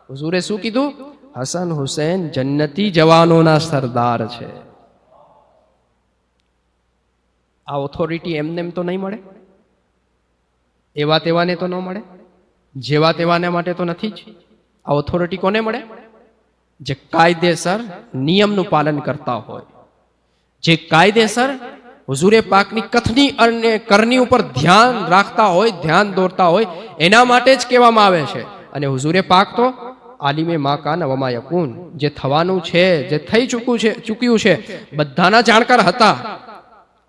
હુઝુરે શું કીધું? હસન હુસૈન જન્નતી જવાનોના સરદાર છે. આ ઓથોરિટી એમને એમ તો નહીં મળે, એવા તેવાને તો ન મળે, જેવા તેવાને માટે તો નથી જ. આ ઓથોરિટી કોને મળે? જે કાયદેસર નિયમનું પાલન કરતા હોય, જે કાયદેસર હુઝુરે પાકની કથની અને કરની ઉપર ધ્યાન રાખતા હોય, ધ્યાન દોરતા હોય, એના માટે જ કહેવામાં આવે છે. અને હુઝુરે પાક તો આલિમે મા કાન વમા યકૂન, જે થવાનું છે, જે થઈ ચૂક્યું છે, બધાના જાણકાર હતા.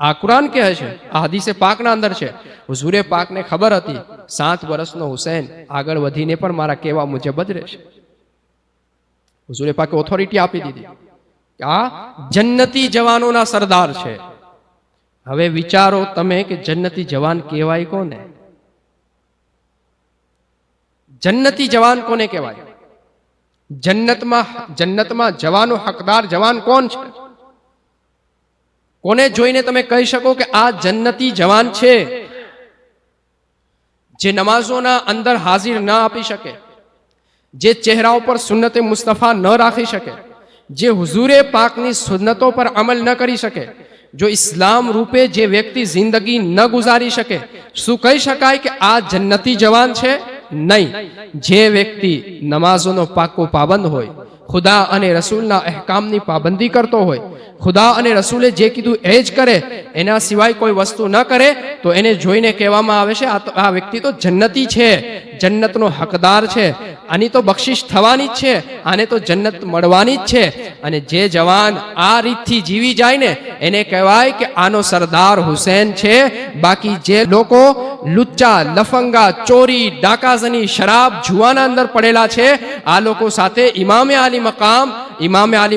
આ કુરાન કહે છે, આ હદીસે પાકના અંદર છે. હુઝુરે પાકને ખબર હતી 7 વર્ષનો હુસૈન આગળ વધીને પણ મારા કહેવા મુજબ જ રહેશે. હુઝુરે પાકે ઓથોરિટી આપી દીધી કે આ જન્નતી જવાનોના સરદાર છે. હવે વિચારો તમે કે જન્નતી જવાન કહેવાય કોને? જન્નતી જવાન કોને કહેવાય? જન્નતમાં જવાનો હકદાર જવાન કોણ છે? કોને જોઈને તમે કહી શકો કે આ જન્નતી જવાન છે? જે નમાઝોના અંદર હાજર ન આપી શકે, જે ચહેરા ઉપર સુન્નતે મુસ્તફા ન રાખી શકે, જે હુઝુરે પાકની સુન્નતો પર અમલ ન કરી શકે, જો ઇસ્લામ રૂપે જે વ્યક્તિ જિંદગી ન ગુજારી શકે, શું કહી શકાય કે આ જન્નતી જવાન છે? નહીં. જે વ્યક્તિ નમાઝોનો પાકો પાબંદ હોય, ખુદા અને રસૂલના અહેકામની પાબંદી કરતો હોય, ખુદા અને રસૂલે જે કીધું એ જ કરે, એના સિવાય કોઈ વસ્તુ ન કરે, તો એને જોઈને કહેવામાં આવે છે આ વ્યક્તિ તો જન્નતી છે, જન્નતનો હકદાર છે, આની તો બક્ષિશ થવાની જ છે, આને તો જન્નત મળવાની જ છે. અને જે જવાન આ રીતથી જીવી જાય ને, એને કહેવાય કે આનો સરદાર હુસૈન છે. બાકી જે લોકો લુચ્ચા, લફંગા, ચોરી, ડાકાઝની, શરાબ, જુવાના અંદર પડેલા છે, આ લોકો સાથે ઇમામે આલી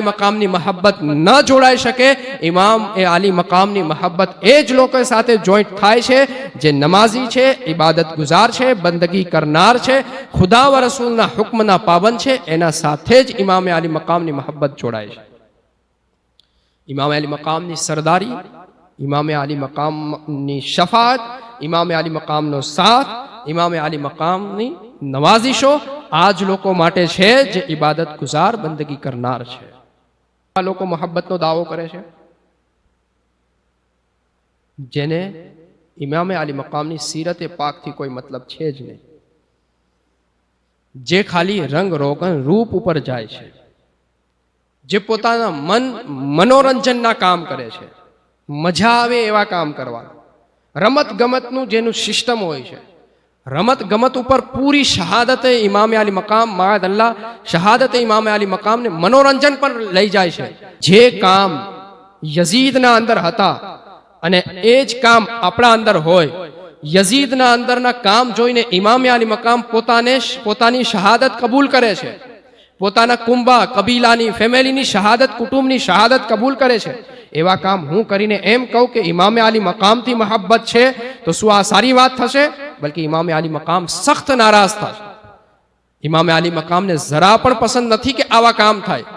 મકામની મહબ્બત ન જોડાઈ શકે. ઇમામ એ આલી મકામની મહબ્બત એ જ લોકો સાથે જોઈન્ટ થાય છે જે નમાઝી છે, ઇબાદત ગુજાર છે, બંદગી કરનાર છે, ખુદા વ રસૂલના હુક્મના પાબંદ છે, એના સાથે જ ઇમામે આલી મકામની મહબ્બત જોડાય છે. ઇમામે આલી મકામની સરદારી, ઇમામે આલી મકામની શફાત, ઇમામે આલી મકામનો સાથ, ઇમામે આલી મકામની નવાઝિશો આ જ લોકો માટે છે જે ઇબાદત ગુજાર, બંદગી કરનાર છે. આ લોકો મોહબ્બતનો દાવો કરે છે જેને ઇમામે આલી મકામની સીરતે પાકથી કોઈ મતલબ છે જ નહીં, જે ખાલી રંગ રોગન રૂપ ઉપર જાય છે, જે પોતાના મનોરંજનના કામ કરે છે, મજા આવે એવા કામ કરવાના, રમત ગમતનું જેનું સિસ્ટમ હોય છે, રમત ગમત ઉપર પૂરી શહાદતે ઇમામે આલી મકામ માદલ્લા શહાદતે ઇમામે આલી મકામને મનોરંજન પર લઈ જાય છે. જે કામ યઝીદના અંદર હતા અને એ જ કામ આપણા અંદર હોય, યઝીદના અંદરના કામ જોઈને ઇમામે આલી મકામ પોતાની શહાદત કબૂલ કરે છે, પોતાના કુંબા, કબીલાની, ફેમિલીની શહાદત, કુટુંબની શહાદત કબૂલ કરે છે. એવા કામ હું કરીને એમ કહું કે ઇમામે આલી મકામથી મહબ્બત છે, તો શું આ સારી વાત થશે? બલ્કિ ઇમામે આલી મકામ સખ્ત નારાજ થશે. ઇમામે આલી મકામને જરા પણ પસંદ નથી કે આવા કામ થાય.